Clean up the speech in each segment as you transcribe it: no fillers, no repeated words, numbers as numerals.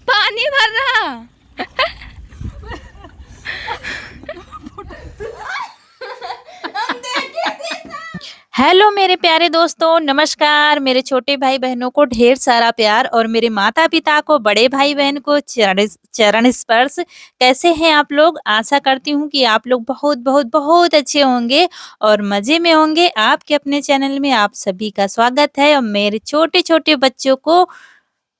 पानी भर रहा। हेलो मेरे प्यारे दोस्तों, नमस्कार। मेरे छोटे भाई बहनों को ढेर सारा प्यार और मेरे माता पिता को, बड़े भाई बहन को चरण चरण स्पर्श। कैसे हैं आप लोग? आशा करती हूँ कि आप लोग बहुत बहुत बहुत अच्छे होंगे और मजे में होंगे। आपके अपने चैनल में आप सभी का स्वागत है और मेरे छोटे छोटे बच्चों को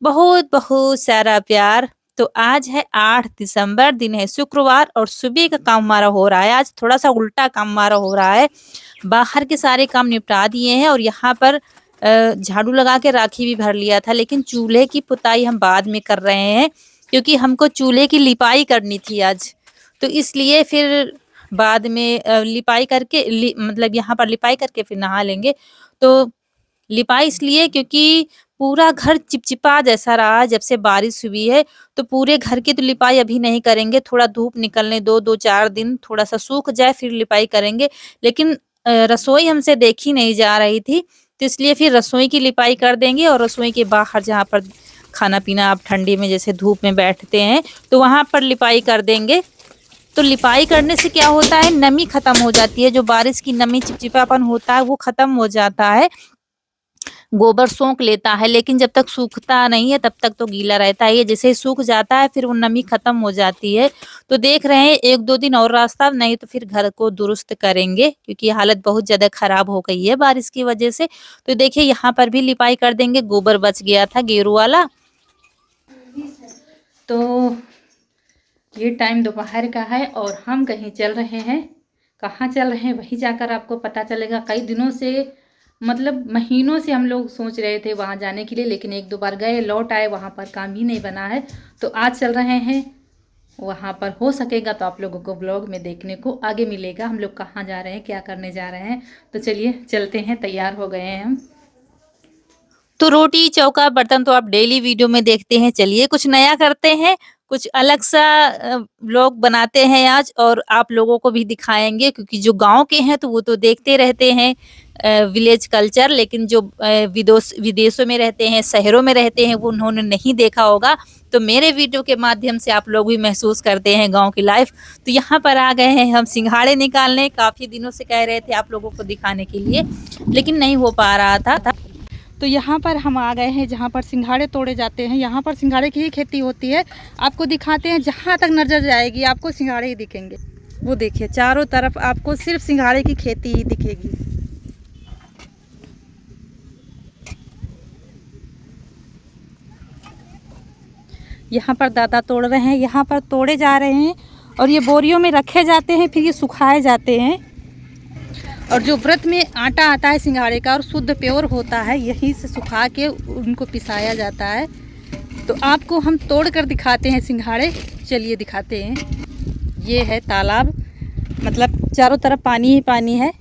बहुत बहुत सारा प्यार। तो आज है 8 दिसंबर, दिन है शुक्रवार और सुबह का काम हमारा हो रहा है। आज थोड़ा सा उल्टा काम हमारा हो रहा है। बाहर के सारे काम निपटा दिए हैं और यहाँ पर झाड़ू लगा के राखी भी भर लिया था, लेकिन चूल्हे की पुताई हम बाद में कर रहे हैं क्योंकि हमको चूल्हे की लिपाई करनी थी आज। तो इसलिए फिर बाद में लिपाई करके मतलब यहाँ पर लिपाई करके फिर नहा लेंगे। तो लिपाई इसलिए क्योंकि पूरा घर चिपचिपा जैसा रहा जब से बारिश हुई है। तो पूरे घर की तो लिपाई अभी नहीं करेंगे, थोड़ा धूप निकलने दो, 2-4 दिन थोड़ा सा सूख जाए फिर लिपाई करेंगे। लेकिन रसोई हमसे देखी नहीं जा रही थी, तो इसलिए फिर रसोई की लिपाई कर देंगे और रसोई के बाहर जहाँ पर खाना पीना आप ठंडी में जैसे धूप में बैठते हैं तो वहां पर लिपाई कर देंगे। तो लिपाई करने से क्या होता है, नमी खत्म हो जाती है, जो बारिश की नमी चिपचिपापन होता है वो खत्म हो जाता है, गोबर सोख लेता है। लेकिन जब तक सूखता नहीं है तब तक तो गीला रहता है। ये जैसे ही सूख जाता है फिर वो नमी खत्म हो जाती है। तो देख रहे हैं 1-2 दिन और रास्ता, नहीं तो फिर घर को दुरुस्त करेंगे क्योंकि हालत बहुत ज्यादा खराब हो गई है बारिश की वजह से। तो देखिए यहाँ पर भी लिपाई कर देंगे, गोबर बच गया था गेरू वाला। तो ये टाइम दोपहर का है और हम कहीं चल रहे हैं। कहाँ चल रहे हैं वही जाकर आपको पता चलेगा। कई दिनों से, मतलब महीनों से हम लोग सोच रहे थे वहाँ जाने के लिए, लेकिन 1-2 बार गए, लौट आए, वहाँ पर काम ही नहीं बना है। तो आज चल रहे हैं वहाँ पर। हो सकेगा तो आप लोगों को ब्लॉग में देखने को आगे मिलेगा हम लोग कहाँ जा रहे हैं, क्या करने जा रहे हैं। तो चलिए चलते हैं, तैयार हो गए हैं हम। तो रोटी चौका बर्तन तो आप डेली वीडियो में देखते हैं। चलिए कुछ नया करते हैं, कुछ अलग सा व्लॉग बनाते हैं आज और आप लोगों को भी दिखाएंगे, क्योंकि जो गांव के हैं तो वो तो देखते रहते हैं विलेज कल्चर, लेकिन जो विदेशों में रहते हैं, शहरों में रहते हैं, वो उन्होंने नहीं देखा होगा। तो मेरे वीडियो के माध्यम से आप लोग भी महसूस करते हैं गांव की लाइफ। तो यहाँ पर आ गए हैं हम सिंघाड़े निकालने। काफी दिनों से कह रहे थे आप लोगों को दिखाने के लिए, लेकिन नहीं हो पा रहा था। तो यहाँ पर हम आ गए हैं जहाँ पर सिंघाड़े तोड़े जाते हैं। यहाँ पर सिंघाड़े की ही खेती होती है। आपको दिखाते हैं, जहाँ तक नजर जाएगी आपको सिंघाड़े ही दिखेंगे। वो देखिए चारों तरफ आपको सिर्फ सिंघाड़े की खेती ही दिखेगी। यहाँ पर दादा तोड़ रहे हैं, यहाँ पर तोड़े जा रहे हैं और ये बोरियों में रखे जाते हैं, फिर ये सुखाए जाते हैं। और जो व्रत में आटा आता है सिंघाड़े का और शुद्ध प्योर होता है, यहीं से सुखा के उनको पिसाया जाता है। तो आपको हम तोड़ कर दिखाते हैं सिंघाड़े। चलिए दिखाते हैं। ये है तालाब, मतलब चारों तरफ पानी ही पानी है।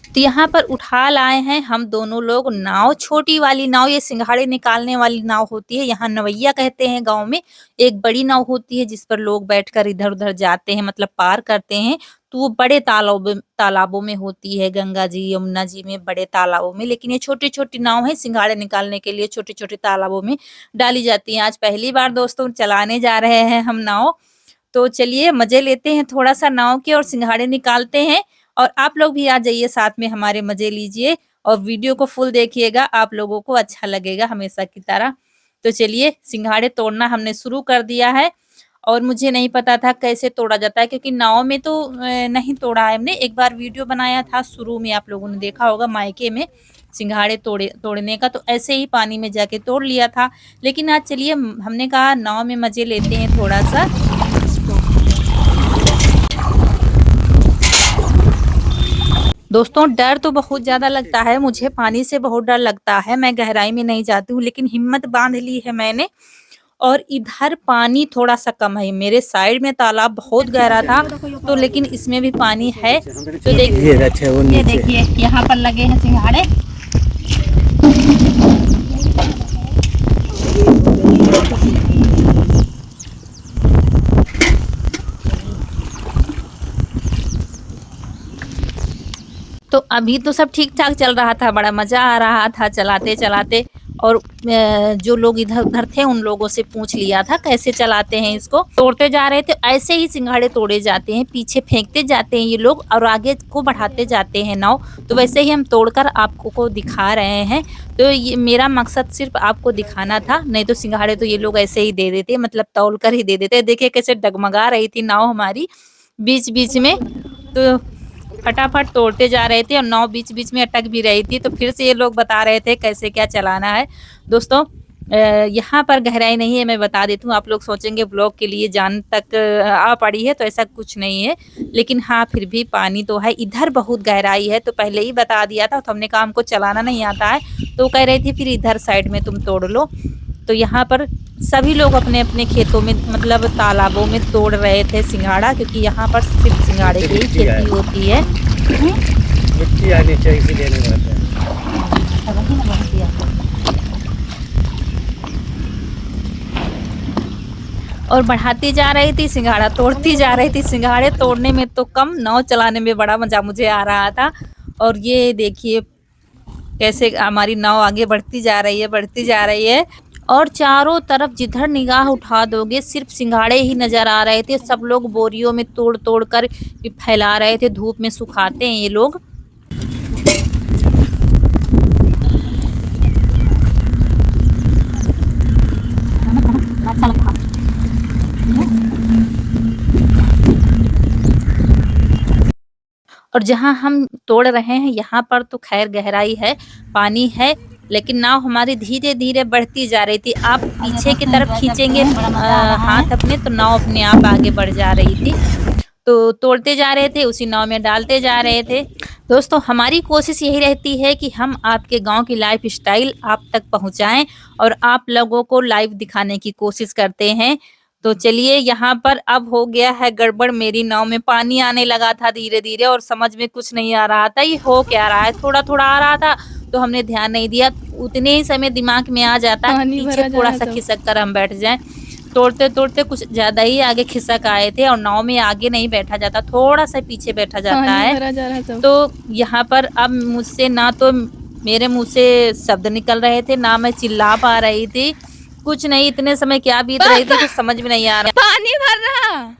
तो यहाँ पर उठा लाए हैं हम दोनों लोग नाव, छोटी वाली नाव, ये सिंघाड़े निकालने वाली नाव होती है, यहाँ नवैया कहते हैं गांव में। एक बड़ी नाव होती है जिस पर लोग बैठकर इधर उधर जाते हैं, मतलब पार करते हैं। तो वो बड़े तालाबों में होती है, गंगा जी यमुना जी में बड़े तालाबों में। लेकिन ये छोटी छोटी नाव है, सिंघाड़े निकालने के लिए छोटे छोटे तालाबों में डाली जाती है। आज पहली बार दोस्तों चलाने जा रहे हैं हम नाव। तो चलिए मजे लेते हैं थोड़ा सा नाव के और सिंघाड़े निकालते हैं। और आप लोग भी आ जाइए साथ में, हमारे मजे लीजिए और वीडियो को फुल देखिएगा, आप लोगों को अच्छा लगेगा हमेशा की तरह। तो चलिए सिंघाड़े तोड़ना हमने शुरू कर दिया है और मुझे नहीं पता था कैसे तोड़ा जाता है, क्योंकि नाव में तो नहीं तोड़ा है हमने। एक बार वीडियो बनाया था शुरू में, आप लोगों ने देखा होगा, मायके में सिंघाड़े तोड़ने का। तो ऐसे ही पानी में जाके तोड़ लिया था। लेकिन आज चलिए हमने कहा नाव में मजे लेते हैं थोड़ा सा। दोस्तों डर तो बहुत ज्यादा लगता है, मुझे पानी से बहुत डर लगता है, मैं गहराई में नहीं जाती हूँ, लेकिन हिम्मत बांध ली है मैंने। और इधर पानी थोड़ा सा कम है, मेरे साइड में तालाब बहुत गहरा था तो, लेकिन इसमें भी पानी है। तो देखिए ये देखिए यहाँ पर लगे हैं सिंघाड़े। तो अभी तो सब ठीक-ठाक चल रहा था, बड़ा मज़ा आ रहा था चलाते-चलाते और जो लोग इधर-उधर थे उन लोगों से पूछ लिया था कैसे चलाते हैं इसको। तोड़ते जा रहे थे, ऐसे ही सिंघाड़े तोड़े जाते हैं, पीछे फेंकते जाते हैं ये लोग और आगे को बढ़ाते जाते हैं नाव। तो वैसे ही हम तोड़कर आपको को दिखा रहे हैं। तो ये मेरा मकसद सिर्फ़ आपको दिखाना था, नहीं तो सिंघाड़े तो ये लोग ऐसे ही दे देते, मतलब तौल कर ही दे देते। देखिए कैसे डगमगा रही थी नाव हमारी बीच-बीच में। तो फटाफट तोड़ते जा रहे थे और नाव बीच-बीच में अटक भी रही थी, तो फिर से ये लोग बता रहे थे कैसे क्या चलाना है। दोस्तों यहाँ पर गहराई नहीं है, मैं बता देती हूँ, आप लोग सोचेंगे व्लॉग के लिए जान तक आ पड़ी है, तो ऐसा कुछ नहीं है। लेकिन हाँ, फिर भी पानी तो है, इधर बहुत गहराई है, तो पहले ही बता दिया था, तो हमने कहा हमको चलाना नहीं आता है, तो वो कह रही थी फिर इधर साइड में तुम तोड़ लो। तो यहाँ पर सभी लोग अपने-अपने खेतों में मतलब तालाबों में तोड़ रहे थे सिंघाड़ा, क्योंकि यहाँ पर सिर्फ़ सिंघाड़े की ही खेती होती है। मिट्टी है नीचे इसीलिए नहीं बढ़ते हैं। और बढ़ाती जा रही थी, सिंघाड़ा तोड़ती जा रही थी। सिंघाड़े तोड़ने में तो कम, नाव चलाने में बड़ा मज़ा मुझे आ रहा था। और ये देखिए कैसे हमारी नाव आगे बढ़ती जा रही है, बढ़ती जा रही है और चारों तरफ जिधर निगाह उठा दोगे सिर्फ सिंघाड़े ही नज़र आ रहे थे। सब लोग बोरियों में तोड़-तोड़ कर फैला रहे थे, धूप में सुखाते हैं ये लोग। और जहाँ हम तोड़ रहे हैं यहाँ पर तो खैर गहराई है, पानी है, लेकिन नाव हमारी धीरे-धीरे बढ़ती जा रही थी। आप पीछे की तरफ खींचेंगे हाथ अपने तो नाव अपने आप आगे बढ़ जा रही थी। तो तोड़ते जा रहे थे, उसी नाव में डालते जा रहे थे। दोस्तों हमारी कोशिश यही रहती है कि हम आपके गाँव की लाइफ़स्टाइल आप तक पहुँचाएँ और आप लोगों को लाइव दिखाने की कोशिश करते हैं। तो चलिए यहाँ पर अब हो गया है गड़बड़, मेरी नाव में पानी आने लगा था धीरे-धीरे और समझ में कुछ नहीं आ रहा था, ये हो क्या रहा है? थोड़ा-थोड़ा आ रहा था, तो हमने ध्यान नहीं दिया। उतने ही समय दिमाग में आ जाता कि पानी पीछे भरा जा रहा थोड़ा-सा था। खिसक कर हम बैठ जाएँ। तोड़ते-तोड़ते कुछ ज़्यादा ही आगे खिसक आए थे और नाव में आगे नहीं बैठा जाता, थोड़ा-सा पीछे बैठा जाता पानी है। भरा जा रहा था। तो यहाँ पर अब मुझसे ना तो मेरे मुँह से शब्द निकल रहे थे, ना मैं चिल्ला पा रही थी। कुछ नहीं, इतने समय क्या बीत रही थी कुछ समझ में नहीं आ रहा। पानी भर रहा।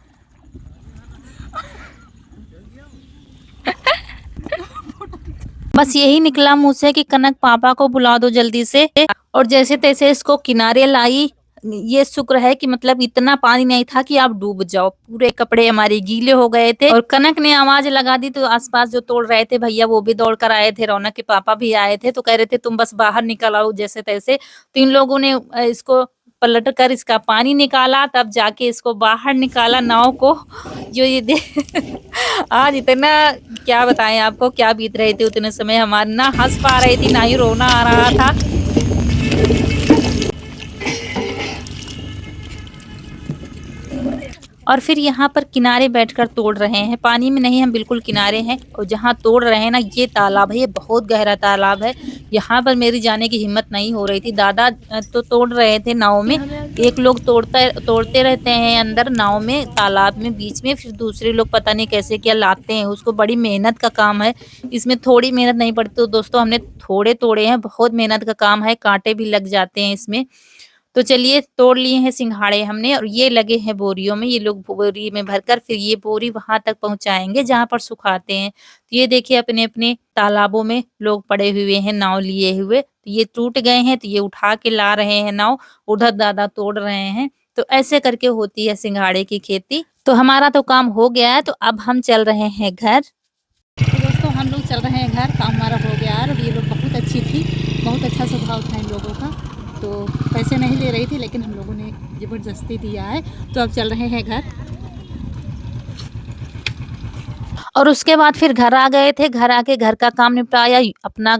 बस यही निकला मुँह से कि कनक पापा को बुला दो जल्दी से और जैसे-तैसे इसको किनारे लाई। ये शुक्र है कि मतलब इतना पानी नहीं था कि आप डूब जाओ। पूरे कपड़े हमारे गीले हो गए थे और कनक ने आवाज़ लगा दी तो आस-पास जो तोड़ रहे थे भैया वो भी दौड़ कर आए थे, रौनक के पापा भी आए थे तो कह रहे थे तुम बस बाहर निकल आओ जैसे-तैसे। तो इन लोगों ने इसको पलट कर इसका पानी निकाला, तब जाके इसको बाहर निकाला नाव को। जो ये दे आज इतना क्या बताएँ आपको क्या बीत रही थी उतने समय हमारी, ना हँस पा रही थी, ना ही रोना आ रहा था। और फिर यहाँ पर किनारे बैठकर तोड़ रहे हैं, पानी में नहीं हम बिल्कुल किनारे हैं और जहाँ तोड़ रहे हैं ना ये तालाब है, ये बहुत गहरा तालाब है। यहाँ पर मेरी जाने की हिम्मत नहीं हो रही थी। दादा तो तोड़ रहे थे नाव में, एक लोग तोड़ते रहते हैं अंदर नाव में, तालाब में बीच में, फिर दूसरे लोग पता नहीं कैसे क्या लाते हैं उसको, बड़ी मेहनत का काम है। इसमें थोड़ी मेहनत नहीं पड़ती। तो दोस्तों हमने थोड़े तोड़े हैं, बहुत मेहनत का काम है, काँटे भी लग जाते हैं इसमें। तो चलिए तोड़ लिए हैं सिंघाड़े हमने और ये लगे हैं बोरियों में, ये लोग बोरी में भरकर फिर ये बोरी वहां तक पहुंचाएंगे जहां पर सुखाते हैं। तो ये देखिए अपने अपने तालाबों में लोग पड़े हुए हैं नाव लिए हुए, तो ये टूट गए हैं तो ये उठा के ला रहे हैं नाव, उधर दादा तोड़ रहे हैं। तो ऐसे करके होती है सिंघाड़े की खेती। तो हमारा तो काम हो गया है, तो अब हम चल रहे हैं घर। तो दोस्तों हम लोग चल रहे हैं घर, काम हमारा हो गया है और ये लोग बहुत अच्छी थी, बहुत अच्छा स्वभाव था इन लोगों का। तो पैसे नहीं ले रही थी लेकिन हम लोगों ने ज़बरदस्ती दिया है। तो अब चल रहे हैं घर और उसके बाद फिर घर आ गए थे। घर आके घर का काम निपटाया, अपना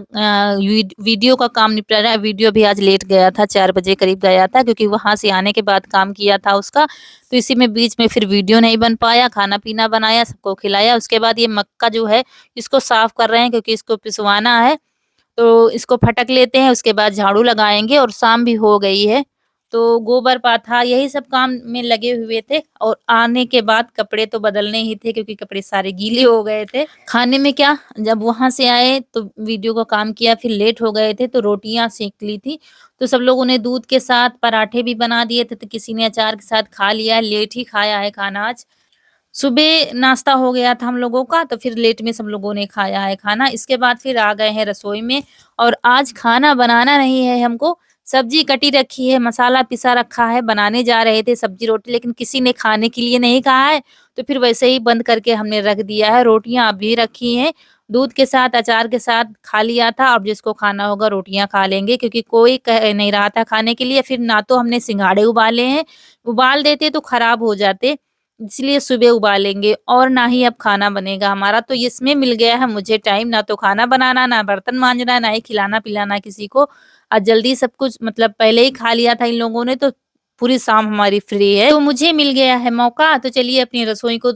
वीडियो का काम निपटाया। वीडियो भी आज लेट गया था, 4 बजे करीब गया था क्योंकि वहाँ से आने के बाद काम किया था उसका। तो इसी में बीच में फिर वीडियो नहीं बन पाया। खाना-पीना बनाया, सबको खिलाया। उसके बाद ये मक्का जो है इसको साफ़ कर रहे हैं क्योंकि इसको पिसवाना है। तो इसको फटक लेते हैं, उसके बाद झाड़ू लगाएँगे और शाम भी हो गई है। तो गोबर पाथा यही सब काम में लगे हुए थे और आने के बाद कपड़े तो बदलने ही थे क्योंकि कपड़े सारे गीले हो गए थे। खाने में क्या, जब वहाँ से आए तो वीडियो का काम किया, फिर लेट हो गए थे तो रोटियाँ सेंक ली थी। तो सब लोगों ने दूध के साथ पराठे भी बना दिए थे, तो किसी ने अचार के साथ खा लिया, लेट ही खाया है खाना आज। सुबह नाश्ता हो गया था हम लोगों का, तो फिर लेट में सब लोगों ने खाया है खाना। इसके बाद फिर आ गए हैं रसोई में और आज खाना बनाना नहीं है हमको, सब्जी कटी रखी है, मसाला पिसा रखा है, बनाने जा रहे थे सब्जी-रोटी लेकिन किसी ने खाने के लिए नहीं कहा है, तो फिर वैसे ही बंद करके हमने रख दिया है। रोटियाँ अभी रखी हैं, दूध के साथ, अचार के साथ खा लिया था, अब जिसको खाना होगा रोटियाँ खा लेंगे क्योंकि कोई कह नहीं रहा था खाने के लिए। फिर ना तो हमने सिंघाड़े उबाले हैं, उबाल देते तो खराब हो जाते। इसलिए सुबह उबालेंगे और ना ही अब खाना बनेगा हमारा, तो इसमें मिल गया है मुझे टाइम, ना तो खाना बनाना, ना बर्तन मांजना, ना ही खिलाना-पिलाना किसी को। आज जल्दी सब कुछ मतलब पहले ही खा लिया था इन लोगों ने, तो पूरी शाम हमारी फ्री है। तो मुझे मिल गया है मौका, तो चलिए अपनी रसोई को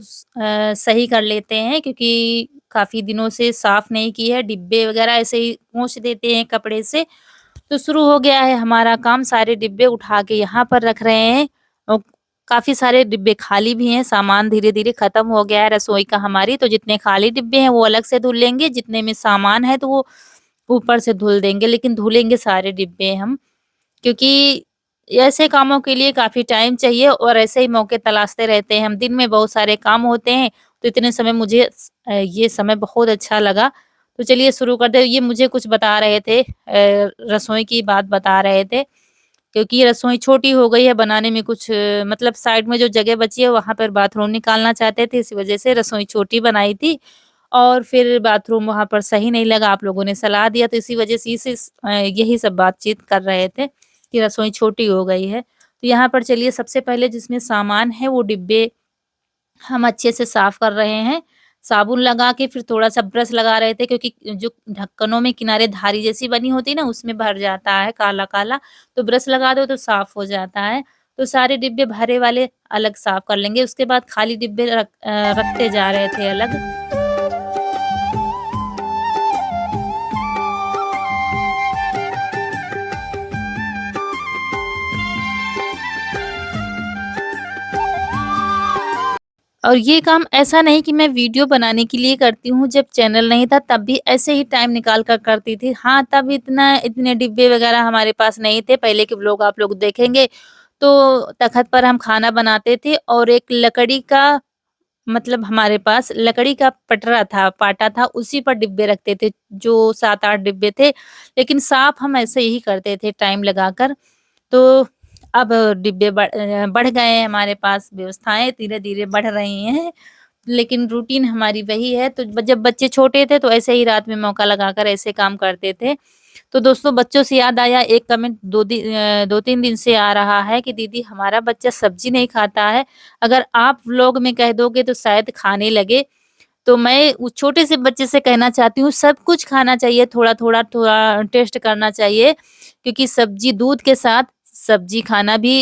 सही कर लेते हैं क्योंकि काफ़ी दिनों से साफ नहीं की है, डिब्बे वगैरह ऐसे ही पोंछ देते हैं कपड़े से। तो शुरू हो गया है हमारा काम, सारे डिब्बे उठा के यहाँ पर रख रहे हैं। काफ़ी सारे डिब्बे खाली भी हैं, सामान धीरे-धीरे खत्म हो गया है रसोई का हमारी, तो जितने खाली डिब्बे हैं वो अलग से धुल लेंगे, जितने में सामान है तो वो ऊपर से धुल देंगे, लेकिन धुलेंगे सारे डिब्बे हम। क्योंकि ऐसे कामों के लिए काफ़ी टाइम चाहिए और ऐसे ही मौके तलाशते रहते हैं हम। दिन में बहुत सारे काम होते हैं, तो इतने समय मुझे ये समय बहुत अच्छा लगा। तो चलिए शुरू करते हैं। ये मुझे कुछ बता रहे थे रसोई की बात बता रहे थे, क्योंकि ये रसोई छोटी हो गई है, बनाने में कुछ मतलब साइड में जो जगह बची है, वहाँ पर बाथरूम निकालना चाहते थे, इस वजह से रसोई छोटी बनाई थी और फिर बाथरूम वहाँ पर सही नहीं लगा, आप लोगों ने सलाह दिया, तो इसी वजह से यही सब बातचीत कर रहे थे कि रसोई छोटी हो गई है। तो यहाँ पर चलिए सबसे पहले जिसमें सामान है, वो डिब्बे हम अच्छे से साफ कर रहे हैं। साबुन लगा के फिर थोड़ा-सा ब्रश लगा रहे थे क्योंकि जो ढक्कनों में किनारे धारी जैसी बनी होती है ना, उसमें भर जाता है काला-काला, तो ब्रश लगा दो तो साफ हो जाता है। तो सारे डिब्बे भरे वाले अलग साफ कर लेंगे, उसके बाद खाली डिब्बे रखते जा रहे थे अलग। और ये काम ऐसा नहीं कि मैं वीडियो बनाने के लिए करती हूँ, जब चैनल नहीं था तब भी ऐसे ही टाइम निकाल कर करती थी। हाँ, तब इतने डिब्बे वगैरह हमारे पास नहीं थे, पहले के व्लॉग आप लोग देखेंगे तो तख़्त पर हम खाना बनाते थे और एक लकड़ी का मतलब हमारे पास लकड़ी का पटरा था, पाटा था, उसी पर डिब्बे रखते थे, जो 7-8 डिब्बे थे, लेकिन साफ़ हम ऐसे ही करते थे टाइम लगाकर। तो अब डिब्बे बढ़ गए हैं हमारे पास, व्यवस्थाएँ धीरे-धीरे बढ़ रही हैं, लेकिन रूटीन हमारी वही है। तो जब बच्चे छोटे थे तो ऐसे ही रात में मौका लगाकर ऐसे काम करते थे। तो दोस्तों बच्चों से याद आया, एक कमेंट 2-3 दिन से आ रहा है कि दीदी हमारा बच्चा सब्ज़ी नहीं खाता है, अगर आप व्लॉग में कह दोगे तो शायद खाने लगे। तो मैं उस छोटे से बच्चे से कहना चाहती हूँ सब कुछ खाना चाहिए, थोड़ा-थोड़ा, थोड़ा टेस्ट करना चाहिए क्योंकि सब्ज़ी दूध के साथ सब्ज़ी खाना भी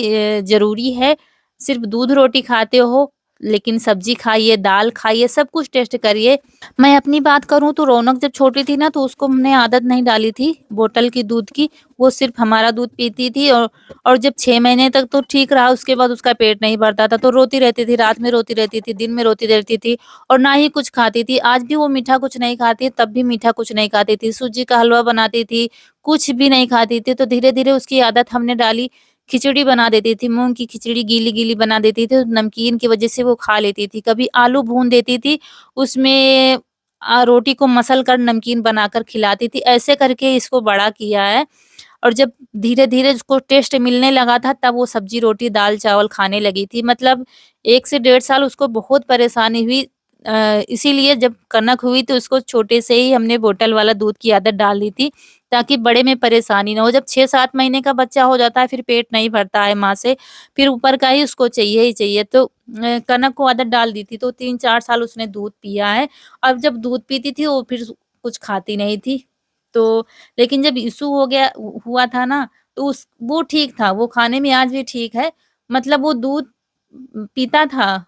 ज़रूरी है। सिर्फ़ दूध रोटी खाते हो, लेकिन सब्ज़ी खाइए, दाल खाइए, सब कुछ टेस्ट करिए। मैं अपनी बात करूँ तो रौनक जब छोटी थी ना तो उसको हमने आदत नहीं डाली थी बॉटल की दूध की, वो सिर्फ़ हमारा दूध पीती थी और जब 6 महीने तक तो ठीक रहा, उसके बाद उसका पेट नहीं भरता था, तो रोती रहती थी, रात में रोती रहती थी, दिन में रोती रहती थी और ना ही कुछ खाती थी। आज भी वो मीठा कुछ नहीं खाती, तब भी मीठा कुछ नहीं खाती थी, सूजी का हलवा बनाती थी, कुछ भी नहीं खाती थी, तो धीरे-धीरे उसकी आदत हमने डाली। खिचड़ी बना देती थी, मूँग की खिचड़ी गीली-गीली बना देती थी, तो नमकीन की वज़ह से वो खा लेती थी। कभी आलू भून देती थी, उसमें रोटी को मसल कर नमकीन बनाकर खिलाती थी, ऐसे करके इसको बड़ा किया है। और जब धीरे-धीरे उसको टेस्ट मिलने लगा था, तब वो सब्ज़ी, रोटी, दाल-चावल खाने लगी थी। मतलब 1 से डेढ़ साल उसको बहुत परेशानी हुई। इसीलिए जब कनक हुई तो उसको छोटे से ही हमने बॉटल वाला दूध की आदत डाल दी थी, ताकि बड़े में परेशानी ना हो। जब 6-7 महीने का बच्चा हो जाता है, फिर पेट नहीं भरता है माँ से, फिर ऊपर का ही उसको चाहिए ही चाहिए। तो कनक को आदत डाल दी थी, तो 3-4 साल उसने दूध पिया है। अब जब दूध पीती थी, वो फिर कुछ खाती नहीं थी। तो लेकिन जब इश्यू हो गया हुआ था ना, तो उस वो ठीक था, वो खाने में आज भी ठीक है। मतलब वो दूध पीता था,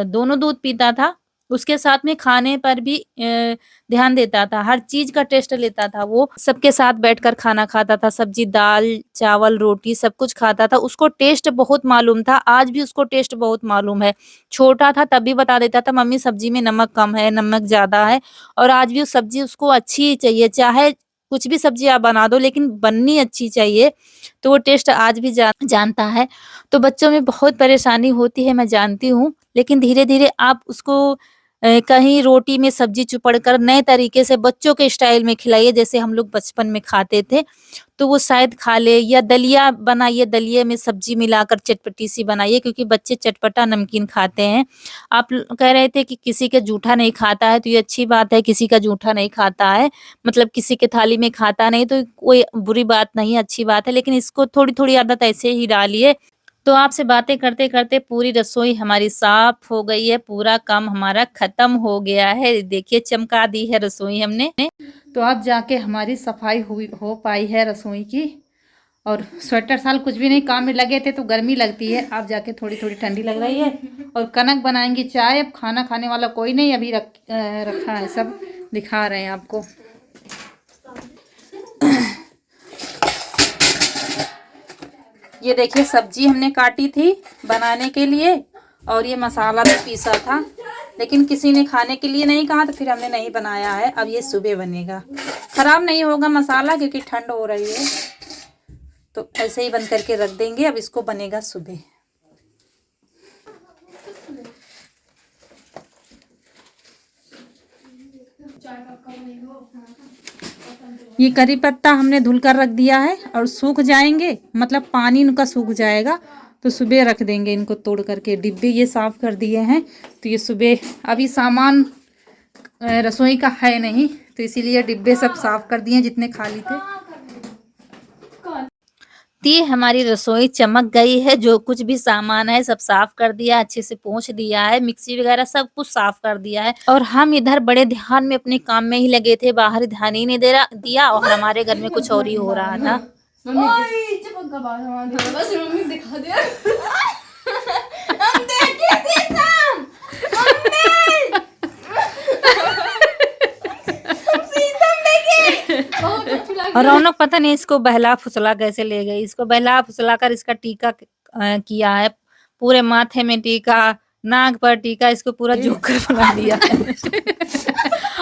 दोनों दूध पीता था, उसके साथ में खाने पर भी ध्यान देता था, हर चीज़ का टेस्ट लेता था वो, सबके साथ बैठकर खाना खाता था, सब्ज़ी, दाल, चावल, रोटी सब कुछ खाता था, उसको टेस्ट बहुत मालूम था, आज भी उसको टेस्ट बहुत मालूम है। छोटा था तब भी बता देता था मम्मी सब्ज़ी में नमक कम है, नमक ज़्यादा है और आज भी वो सब्ज़ी उसको अच्छी ही चाहिए, चाहे कुछ भी सब्ज़ी आप बना दो लेकिन बननी अच्छी चाहिए, तो वो टेस्ट आज भी जानता है। तो बच्चों में बहुत परेशानी होती है मैं जानती हूँ, लेकिन धीरे-धीरे आप उसको कहीं रोटी में सब्ज़ी चुपड़ कर नए तरीके से बच्चों के स्टाइल में खिलाइए जैसे हम लोग बचपन में खाते थे, तो वो शायद खा ले या दलिया बनाइए, दलिये में सब्ज़ी मिलाकर चटपटी-सी बनाइए क्योंकि बच्चे चटपटा नमकीन खाते हैं। आप कह रहे थे कि किसी का जूठा नहीं खाता है, तो ये अच्छी बात है किसी का जूठा नहीं खाता है, मतलब किसी के थाली में खाता नहीं तो कोई बुरी बात नहीं है, अच्छी बात है, लेकिन इसको थोड़ी-थोड़ी आदत ऐसे ही डालिए तो आपसे बातें करते-करते पूरी रसोई हमारी साफ हो गई है, पूरा काम हमारा खत्म हो गया है। देखिए चमका दी है रसोई हमने। तो अब जाके हमारी सफाई हुई हो पाई है रसोई की और स्वेटर साल कुछ भी नहीं काम में लगे थे तो गर्मी लगती है, अब जाके थोड़ी-थोड़ी ठंडी लग रही है और कनक बनाएँगी चाय। अब खाना खाने वाला कोई नहीं अभी रखा है, सब दिखा रहे हैं आपको। ये देखिए सब्जी हमने काटी थी बनाने के लिए और ये मसाला भी पीसा था, लेकिन किसी ने खाने के लिए नहीं कहा तो फिर हमने नहीं बनाया है। अब ये सुबह बनेगा, खराब नहीं होगा मसाला क्योंकि ठंड हो रही है, तो ऐसे ही बंद करके रख देंगे। अब इसको बनेगा सुबह। ये करी पत्ता हमने धुलकर रख दिया है और सूख जाएंगे, मतलब पानी इनका सूख जाएगा तो सुबह रख देंगे इनको तोड़ करके। डिब्बे ये साफ़ कर दिए हैं तो ये सुबह, अभी सामान रसोई का है नहीं तो इसीलिए डिब्बे सब साफ़ कर दिए जितने खाली थे। ये हमारी रसोई चमक गई है, जो कुछ भी सामान है सब साफ कर दिया, अच्छे से पोंछ दिया है, मिक्सी वगैरह सब कुछ साफ कर दिया है और हम इधर बड़े ध्यान में अपने काम में ही लगे थे, बाहर ध्यान ही नहीं दिया और हमारे घर में कुछ और ही हो रहा था। और रौनक पता नहीं इसको बहला फुसला कैसे ले गई, इसको बहला फुसला कर इसका टीका किया है, पूरे माथे में टीका, नाक पर टीका, इसको पूरा जोकर बना दिया है।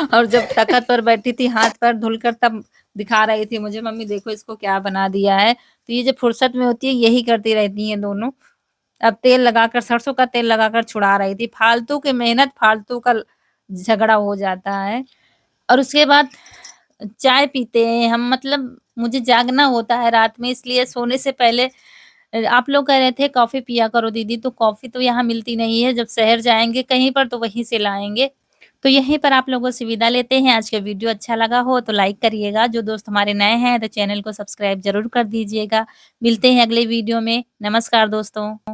और जब तख्त पर बैठी थी हाथ पर धुलकर तब दिखा रही थी मुझे, मम्मी देखो इसको क्या बना दिया है। तो ये जो फुर्सत में होती है यही करती रहती हैं दोनों। अब तेल लगाकर, सरसों का तेल लगाकर छुड़ा रही थी, फालतू की मेहनत, फालतू का झगड़ा हो जाता है। और उसके बाद चाय पीते हैं हम, मतलब मुझे जागना होता है रात में, इसलिए सोने से पहले आप लोग कह रहे थे कॉफ़ी पिया करो दीदी, तो कॉफ़ी तो यहाँ मिलती नहीं है, जब शहर जाएँगे कहीं पर तो वहीं से लाएँगे। तो यहीं पर आप लोगों से विदा लेते हैं। आज का वीडियो अच्छा लगा हो तो लाइक करिएगा, जो दोस्त हमारे नए हैं तो चैनल को सब्सक्राइब ज़रूर कर दीजिएगा। मिलते हैं अगले वीडियो में। नमस्कार दोस्तों।